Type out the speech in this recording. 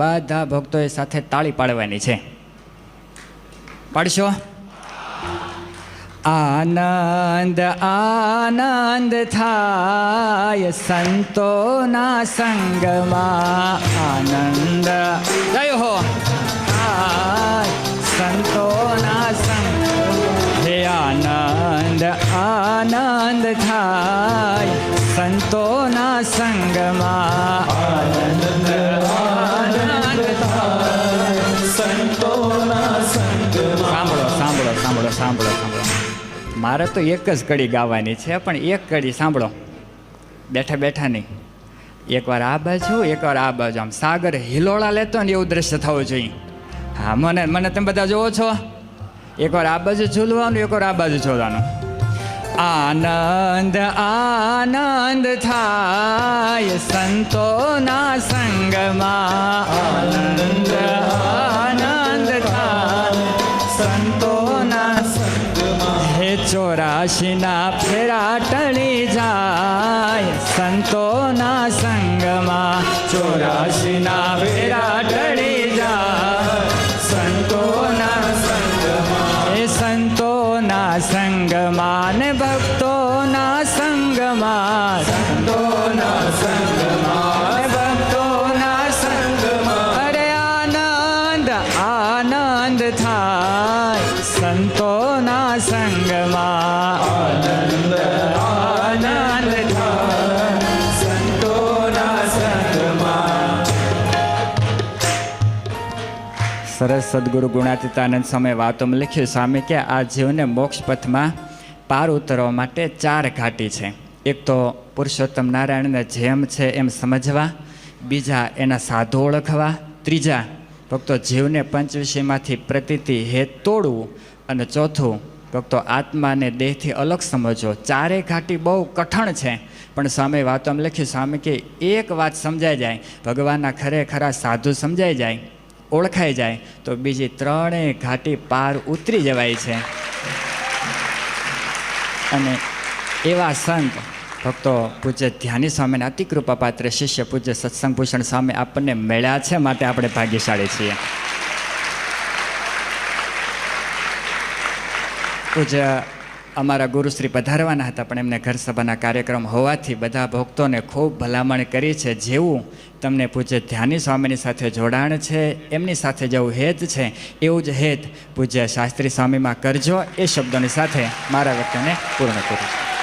બધા ભક્તોએ સાથે તાળી પાડવાની છે. પાડશો? આનંદ આનંદ થાય સંતોના સંગમાં, આનંદ જય હો સંતોના સંગ, હે આનંદ આનંદ થાય સંતોના સંગમાં, આનંદ આનંદ થાય સંતોના સંગમાં. સાંભળો સાંભળો સાંભળો સાંભળો સાંભળો. મારે તો એક જ કડી ગાવાની છે, પણ એક કડી સાંભળો, બેઠા બેઠા નહીં. એકવાર આ બાજુ એકવાર આ બાજુ, આમ સાગર હિલોળા લેતો ને એવું દ્રશ્ય થવું જોઈએ. હા, મને તમે બધા જોવો છો? એકવાર આ બાજુ ઝૂલવાનું, એકવાર આ બાજુ ઝૂલવાનું. આનંદ આનંદ થાય સંતોના સંગમાં, આનંદ આનંદ થાય સંતોના સંગમાં, હે 84ના ફેરા ટળી જાય સંતોના સંગમાં, 84ના ફેરા ટળી જાય સંતોના સંગમાં, હે સંતોના સંગમાં ને ભક્તોના સંગમાં, સંતોના સંગમાં ને ભક્તોના સંગમાં, અરે આનંદ આનંદ થાય સંતોના સંગમાં, આનંદ આનંદ થાય સંતોના સંગમાં. સરસ સદગુરુ ગુણાતીતાનંદ સ્વામી વાતોમાં લખ્યું સ્વામી કે આ જીવને મોક્ષ પથમાં પાર ઉતરવા માટે 4 ઘાટી છે. એક તો પુરુષોત્તમ નારાયણને જેમ છે એમ સમજવા, બીજા એના સાધુ ઓળખવા, ત્રીજા ભક્તો જીવને પંચવિષયમાંથી પ્રતીતિ હેત તોડવું, અને ચોથું ભક્તો આત્માને દેહથી અલગ સમજવો. 4 ઘાટી બહુ કઠણ છે, પણ સ્વામી વાતોમાં લખ્યું સ્વામી કે એક વાત સમજાઈ જાય, ભગવાનના ખરેખરા સાધુ સમજાઈ જાય, ઓળખાઈ જાય, તો બીજી 3 ઘાટી પાર ઉતરી જવાય છે. અને એવા સંત ભક્તો પૂજ્ય ધ્યાની સ્વામીના અતિ કૃપાપાત્ર શિષ્ય પૂજ્ય સત્સંગ ભૂષણ સ્વામી આપણને મળ્યા છે, માટે આપણે ભાગ્યશાળી છીએ. પૂજ્ય અમારા ગુરુશ્રી પધારવાના હતા, પણ એમને ઘર સભાના કાર્યક્રમ હોવાથી બધા ભક્તોને ખૂબ ભલામણ કરી છે. જેવું તમને પૂજ્ય ધ્યાની સ્વામીની સાથે જોડાણ છે, એમની સાથે જેવું હેત છે, એવું જ હેત પૂજ્ય શાસ્ત્રી સ્વામીમાં કરજો. એ શબ્દોની સાથે મારા વક્તવ્યને પૂર્ણ કરું છું.